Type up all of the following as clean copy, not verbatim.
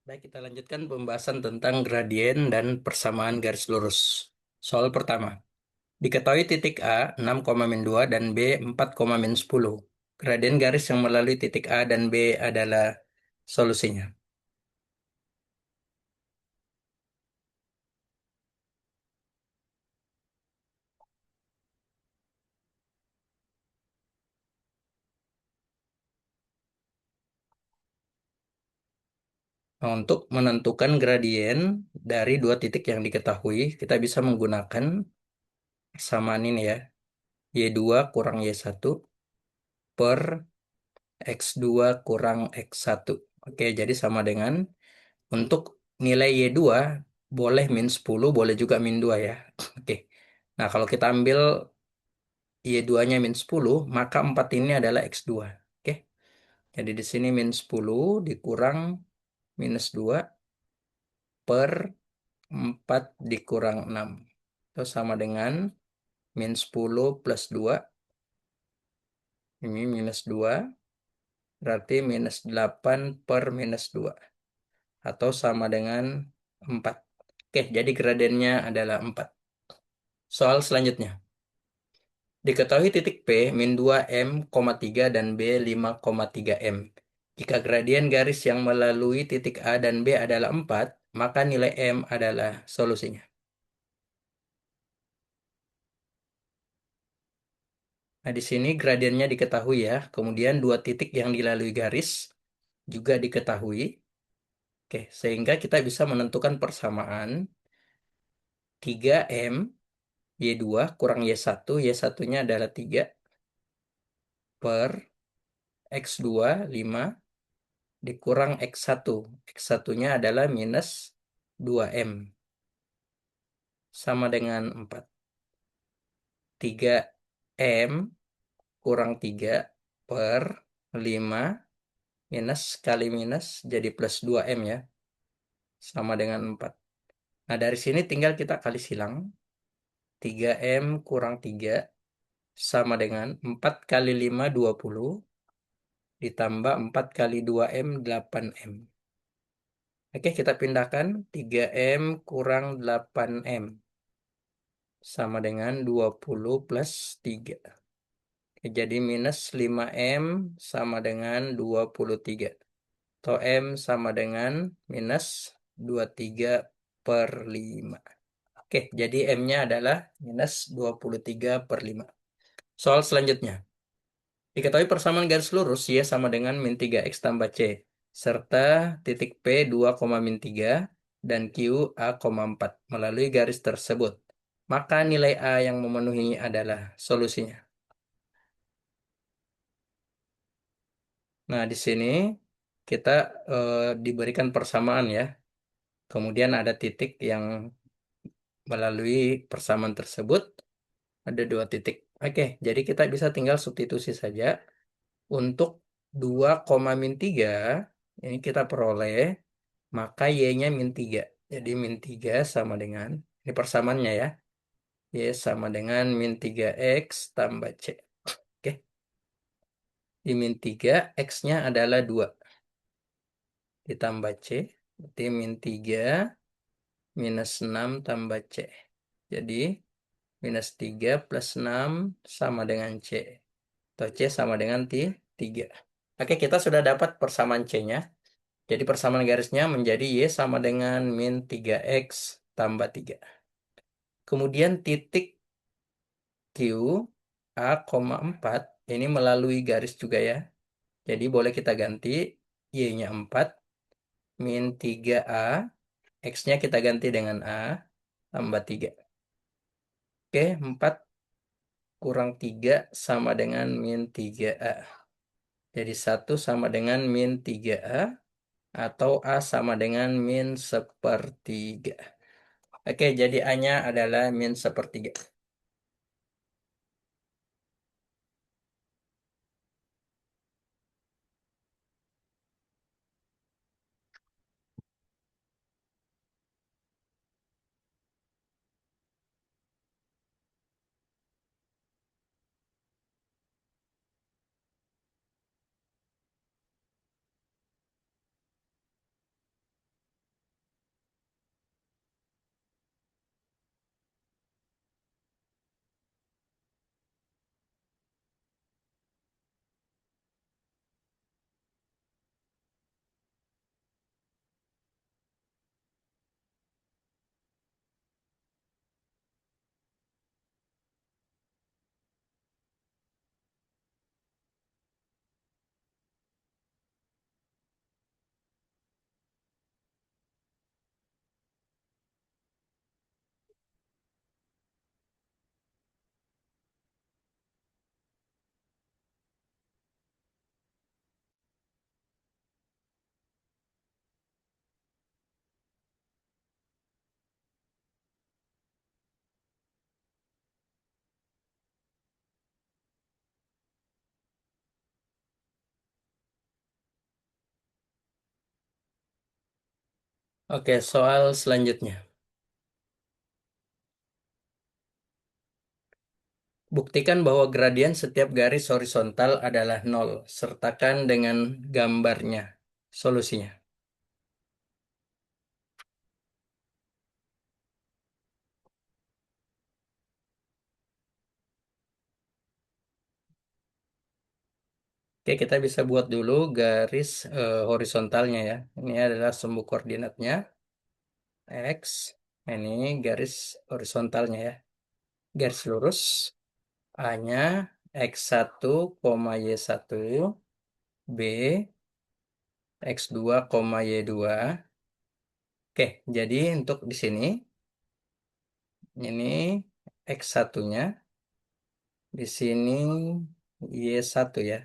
Baik, kita lanjutkan pembahasan tentang gradien dan persamaan garis lurus. Soal pertama. Diketahui titik A 6,-2 dan B 4,-10. Gradien garis yang melalui titik A dan B adalah solusinya. Nah, untuk menentukan gradien dari dua titik yang diketahui, kita bisa menggunakan persamaan ini ya. Y2 kurang Y1 per X2 kurang X1. Oke, jadi sama dengan untuk nilai Y2 boleh -10, boleh juga -2 ya. Oke. Nah, kalau kita ambil Y2-nya -10, maka 4 ini adalah X2. Oke. Jadi di sini -10 dikurang -2 per 4 dikurang 6. Itu sama dengan -10 plus 2. Ini -2. Berarti -8 per -2. Atau sama dengan 4. Oke, jadi gradiennya adalah 4. Soal selanjutnya. Diketahui titik P -2 m, 3 dan B 5,3 m. Jika gradien garis yang melalui titik A dan B adalah 4, maka nilai M adalah solusinya. Nah, di sini gradiennya diketahui ya. Kemudian dua titik yang dilalui garis juga diketahui. Oke, sehingga kita bisa menentukan persamaan 3M Y2 kurang Y1. Y1-nya adalah 3 per X2 5 dikurang X1. X1-nya adalah -2M. Sama dengan 4. 3M kurang 3 per 5 minus kali minus jadi plus 2M ya. Sama dengan 4. Nah, dari sini tinggal kita kali silang. 3M kurang 3 sama dengan 4 kali 5 20 ditambah 4 kali 2M 8M. Oke, kita pindahkan 3M kurang 8M sama dengan 20 plus 3. Jadi minus 5M sama dengan 23. Atau M sama dengan minus 23 per 5. Oke, jadi M-nya adalah minus 23 per 5. Soal selanjutnya. Diketahui persamaan garis lurus Y sama dengan -3X tambah C. Serta titik P 2,-3 dan Q A,4 melalui garis tersebut. Maka nilai A yang memenuhi adalah solusinya. Nah, di sini kita diberikan persamaan ya. Kemudian ada titik yang melalui persamaan tersebut. Ada dua titik. Oke, jadi kita bisa tinggal substitusi saja. Untuk 2,-3, ini kita peroleh, maka Y-nya -3. Jadi -3 sama dengan, ini persamaannya ya. Y sama dengan -3X tambah C. Oke, di -3, X-nya adalah 2. Ditambah C, berarti -3 minus 6 tambah C. Jadi -3 plus 6 sama dengan C. Atau C sama dengan 3. Oke, kita sudah dapat persamaan C-nya. Jadi persamaan garisnya menjadi Y sama dengan -3X tambah 3. Kemudian titik Q A,4 ini melalui garis juga ya. Jadi boleh kita ganti Y-nya 4 -3A. X-nya kita ganti dengan A tambah 3. Oke, 4 kurang 3 sama dengan -3A. Jadi 1 sama dengan -3A atau A sama dengan -1/3. Oke, jadi A-nya adalah -1/3. Oke, soal selanjutnya. Buktikan bahwa gradien setiap garis horizontal adalah nol. Sertakan dengan gambarnya. Solusinya. Oke, kita bisa buat dulu garis horizontalnya ya. Ini adalah sumbu koordinatnya. X. Ini garis horizontalnya ya. Garis lurus. A-nya X1, Y1. B, X2, Y2. Oke, jadi untuk di sini, ini X1-nya. Di sini Y1 ya.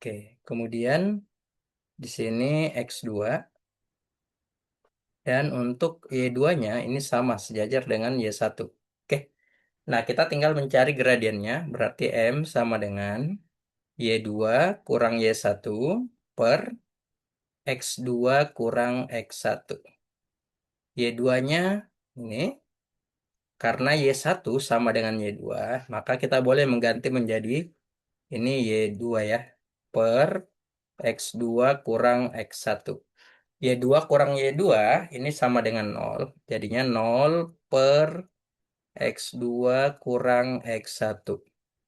Oke, kemudian di sini X2. Dan untuk Y2-nya ini sama sejajar dengan Y1. Oke, nah kita tinggal mencari gradiennya. Berarti M sama dengan Y2 kurang Y1 per X2 kurang X1. Y2-nya ini karena Y1 sama dengan Y2, maka kita boleh mengganti menjadi ini Y2 ya, per X2 kurang X1. Y2 kurang Y2 ini sama dengan nol. Jadinya nol per X2 kurang X1.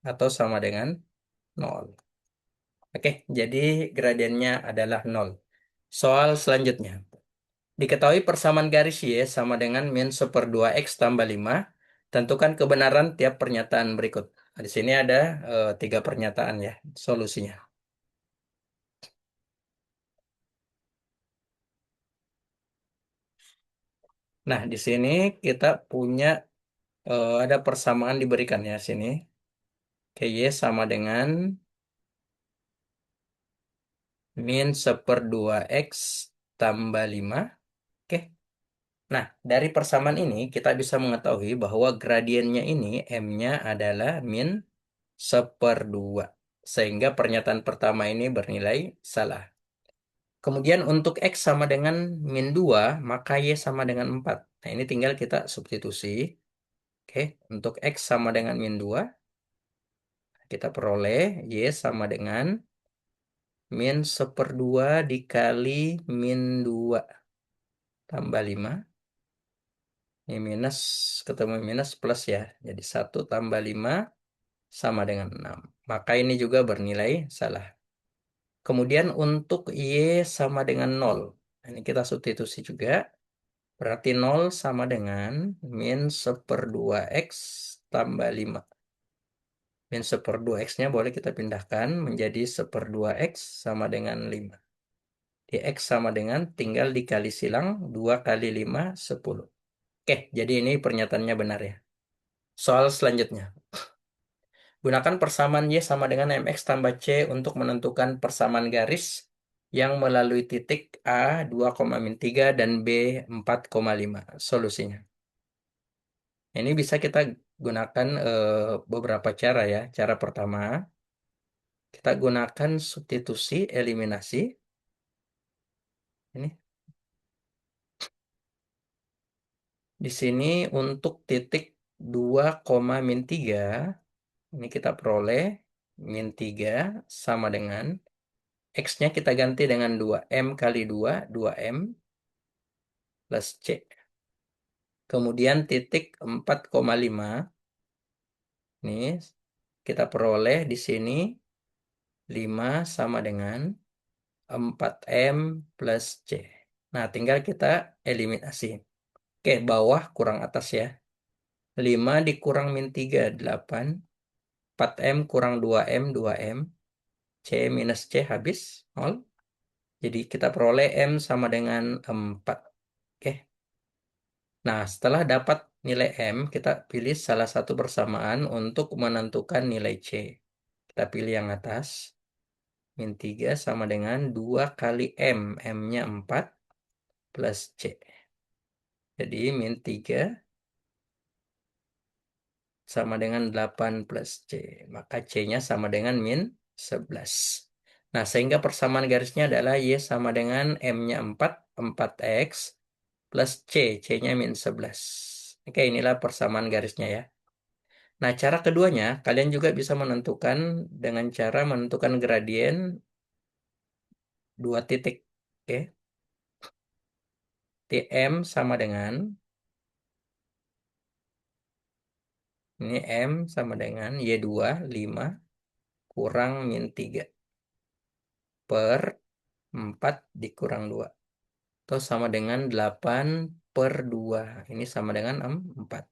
Atau sama dengan nol. Oke, jadi gradiennya adalah nol. Soal selanjutnya. Diketahui persamaan garis Y sama dengan min 1/2 X tambah 5. Tentukan kebenaran tiap pernyataan berikut. Nah, di sini ada 3 pernyataan ya, solusinya. Nah, di sini kita punya ada persamaan diberikan ya sini. Oke, Y sama dengan min 1/2 X tambah 5. Oke. Nah, dari persamaan ini kita bisa mengetahui bahwa gradiennya ini M-nya adalah min 1/2. Sehingga pernyataan pertama ini bernilai salah. Kemudian untuk X sama dengan min 2, maka Y sama dengan 4. Nah, ini tinggal kita substitusi. Oke, untuk X sama dengan min 2, kita peroleh Y sama dengan min 1/2 dikali min 2 tambah 5. Ini minus, ketemu minus plus ya. Jadi 1 tambah 5 sama dengan 6. Maka ini juga bernilai salah. Kemudian untuk Y sama dengan 0. Ini kita substitusi juga. Berarti 0 sama dengan min 1/2 X tambah 5. Min 1/2 X-nya boleh kita pindahkan menjadi 1/2 X sama dengan 5. Di X sama dengan tinggal dikali silang 2 kali 5, 10. Oke, jadi ini pernyataannya benar ya. Soal selanjutnya. Gunakan persamaan Y sama dengan MX tambah C untuk menentukan persamaan garis yang melalui titik A 2,3 dan B 4,5. Solusinya. Ini bisa kita gunakan beberapa cara ya. Cara pertama, kita gunakan substitusi eliminasi. Ini di sini untuk titik 2,3, ini kita peroleh min 3 sama dengan X-nya kita ganti dengan 2M kali 2, 2M plus C. Kemudian titik 4,5, ini kita peroleh di sini 5 sama dengan 4M plus C. Nah, tinggal kita eliminasi. Oke, bawah kurang atas ya. 5 dikurang min 3, 8. 4M kurang 2M, 2M. C minus C habis, 0. Jadi kita peroleh M sama dengan 4. Oke. Nah, setelah dapat nilai M, kita pilih salah satu persamaan untuk menentukan nilai C. Kita pilih yang atas. Min 3 sama dengan 2 kali M. M-nya 4 plus C. Jadi min 3 sama dengan 8 plus C. Maka C-nya sama dengan min 11. Nah, sehingga persamaan garisnya adalah Y sama dengan M-nya 4, 4X plus C, C-nya min 11. Oke, inilah persamaan garisnya ya. Nah, cara keduanya, kalian juga bisa menentukan dengan cara menentukan gradien dua titik. Oke, Tm sama dengan, ini M sama dengan Y2, 5 kurang min 3 per 4 dikurang 2. Atau sama dengan 8 per 2. Ini sama dengan 4.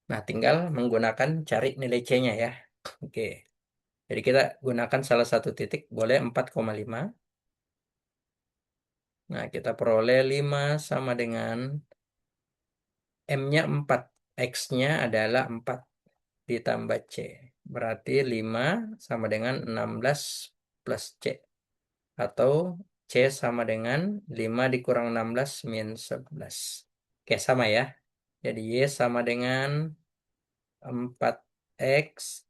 Nah, tinggal menggunakan cari nilai C-nya ya. Oke. Jadi kita gunakan salah satu titik, boleh 4,5. Nah, kita peroleh 5 sama dengan M-nya 4. X-nya adalah 4 ditambah C. Berarti 5 sama dengan 16 plus C. Atau C sama dengan 5 dikurang 16 min 11. Oke, sama ya. Jadi Y sama dengan 4X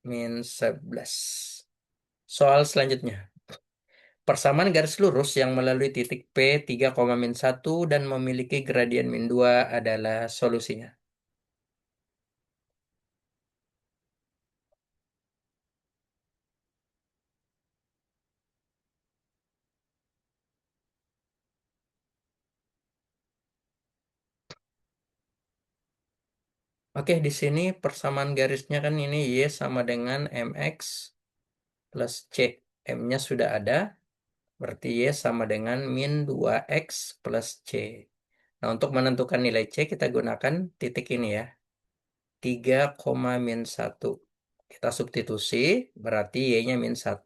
min 11. Soal selanjutnya. Persamaan garis lurus yang melalui titik P 3, min 1 dan memiliki gradien min 2 adalah solusinya. Oke, di sini persamaan garisnya kan ini Y sama dengan MX plus C. M-nya sudah ada, berarti Y sama dengan min 2X plus C. Nah, untuk menentukan nilai C, kita gunakan titik ini ya. 3, min 1. Kita substitusi, berarti Y-nya min 1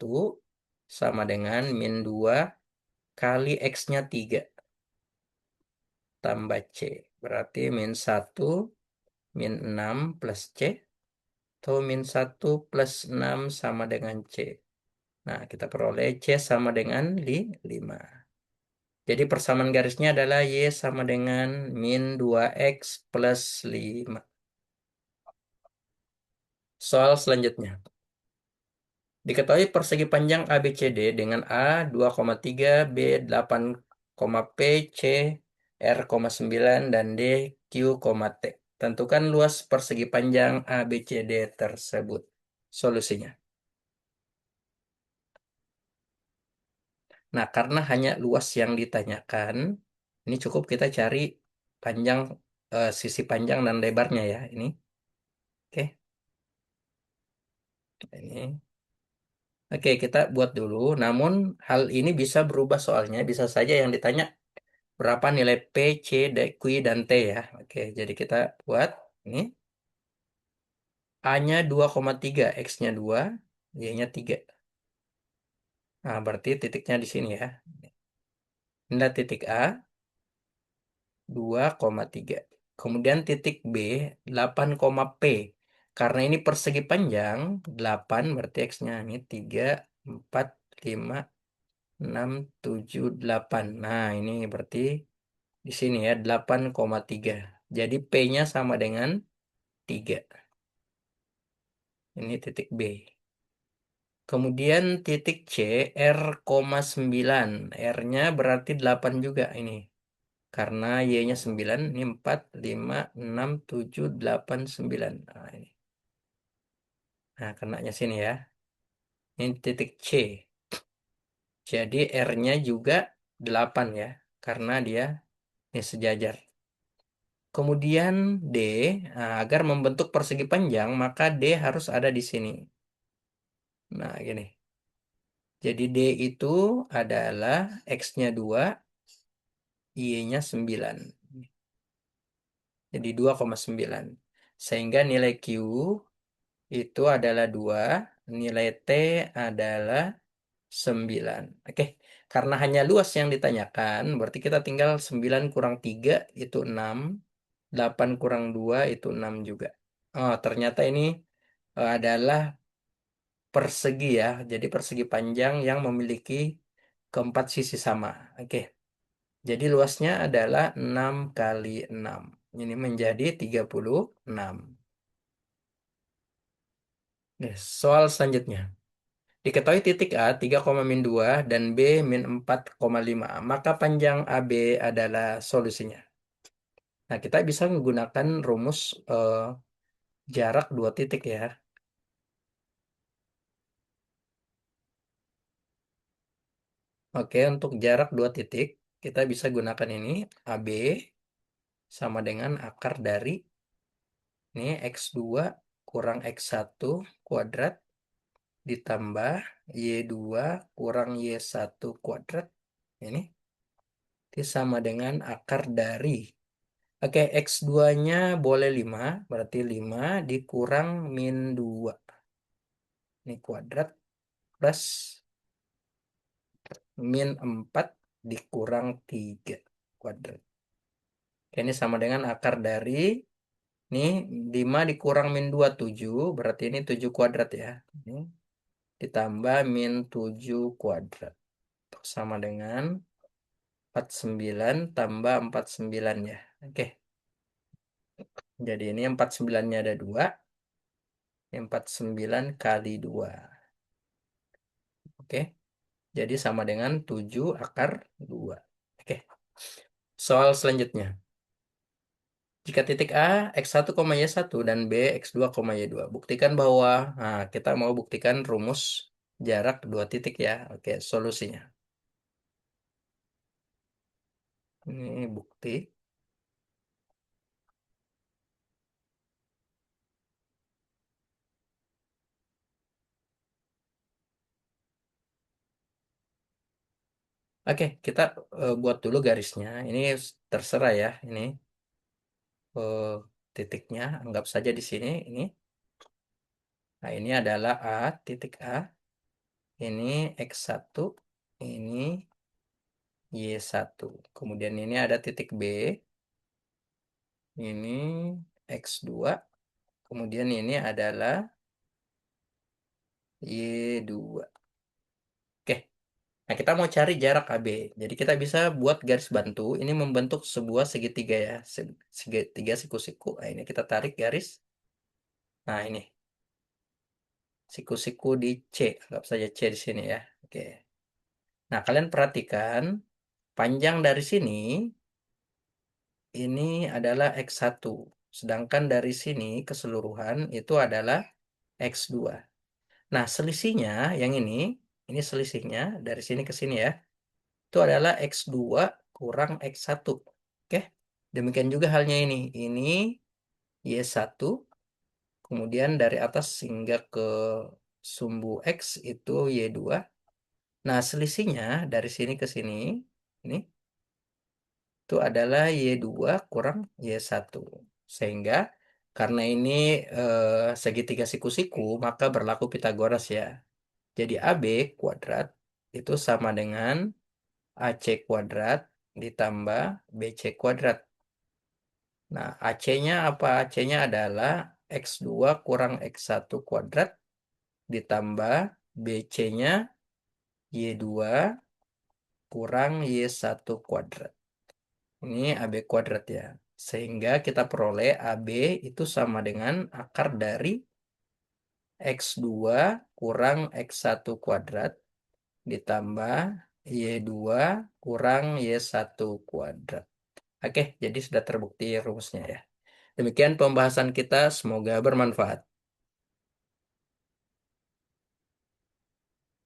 sama dengan min 2 kali X-nya 3 tambah C. Berarti min 1 min 6 plus C. Atau min 1 plus 6 sama dengan C. Nah, kita peroleh C sama dengan 5. Jadi persamaan garisnya adalah Y sama dengan min 2X plus 5. Soal selanjutnya. Diketahui persegi panjang ABCD dengan A 2,3, B 8, P, C, R, 9, dan D, Q, T. Tentukan luas persegi panjang ABCD tersebut. Solusinya. Nah, karena hanya luas yang ditanyakan, ini cukup kita cari panjang, sisi panjang dan lebarnya ya. Ini, oke. Ini. Oke, kita buat dulu. Namun hal ini bisa berubah soalnya. Bisa saja yang ditanya berapa nilai P, C, Q, dan T ya. Oke, jadi kita buat ini. A-nya 2,3, X-nya 2, Y-nya 3. Nah, berarti titiknya di sini ya. Ini titik A, 2,3. Kemudian titik B, 8, P. Karena ini persegi panjang, 8 berarti X-nya ini 3, 4, 5, 6, 7, 8. Nah, ini berarti di sini ya 8,3. Jadi P-nya sama dengan 3. Ini titik B. Kemudian titik C, R, 9. R-nya berarti 8 juga ini. Karena Y-nya 9, ini 4, 5, 6, 7, 8, 9. Nah, ini. Nah, kenanya sini ya. Ini titik C. Jadi R-nya juga 8 ya. Karena dia ini sejajar. Kemudian D, nah, agar membentuk persegi panjang, maka D harus ada di sini. Nah, gini. Jadi D itu adalah X-nya 2, Y-nya 9. Jadi 2,9. Sehingga nilai Q itu adalah 2, nilai T adalah 9. Oke, karena hanya luas yang ditanyakan, berarti kita tinggal 9 kurang 3 itu 6, 8 kurang 2 itu 6 juga. Oh, ternyata ini adalah persegi ya. Jadi persegi panjang yang memiliki keempat sisi sama. Oke. Jadi luasnya adalah 6 kali 6. Ini menjadi 36. Nah, soal selanjutnya. Diketahui titik A 3,-2 dan B -4,5, maka panjang AB adalah solusinya. Nah, kita bisa menggunakan rumus jarak dua titik ya. Oke, untuk jarak dua titik, kita bisa gunakan ini. AB sama dengan akar dari ini X2 kurang X1 kuadrat ditambah Y2 kurang Y1 kuadrat. Ini sama dengan akar dari. Oke, X2-nya boleh 5, berarti 5 dikurang -2. Ini kuadrat plus -4 dikurang 3 kuadrat. Oke, ini sama dengan akar dari, ini 5 dikurang -2, 7, berarti ini 7 kuadrat ya. Ini ditambah -7 kuadrat. Sama dengan 49 tambah 49 ya. Oke, jadi ini 49-nya ada 2. 49 kali 2. Oke, jadi sama dengan 7 akar 2. Oke, soal selanjutnya. Jika titik A X1, Y1 dan B X2, Y2. Buktikan bahwa, nah kita mau buktikan rumus jarak dua titik ya. Oke, solusinya. Ini bukti. Oke, kita buat dulu garisnya. Ini terserah ya. Ini eh, titiknya, anggap saja di sini. Nah, ini adalah A, titik A. Ini X1, ini Y1. Kemudian ini ada titik B. Ini X2. Kemudian ini adalah Y2. Oke. Nah, kita mau cari jarak AB. Jadi kita bisa buat garis bantu. Ini membentuk sebuah segitiga ya. Segitiga siku-siku. Nah, ini kita tarik garis. Nah, ini. Siku-siku di C. Anggap saja C di sini ya. Oke. Nah, kalian perhatikan. Panjang dari sini. Ini adalah X1. Sedangkan dari sini keseluruhan itu adalah X2. Nah, selisihnya yang ini selisihnya dari sini ke sini ya. Itu adalah X2 kurang X1. Oke. Demikian juga halnya ini. Ini Y1. Kemudian dari atas hingga ke sumbu X itu Y2. Nah, selisihnya dari sini ke sini. Ini itu adalah Y2 kurang Y1. Sehingga karena ini segitiga siku-siku, maka berlaku Pitagoras ya. Jadi AB kuadrat itu sama dengan AC kuadrat ditambah BC kuadrat. Nah, AC-nya apa? AC-nya adalah X2 kurang X1 kuadrat ditambah BC-nya Y2 kurang Y1 kuadrat. Ini AB kuadrat ya. Sehingga kita peroleh AB itu sama dengan akar dari X2 kurang X1 kuadrat ditambah Y2 kurang Y1 kuadrat. Oke, jadi sudah terbukti rumusnya ya. Demikian pembahasan kita, semoga bermanfaat.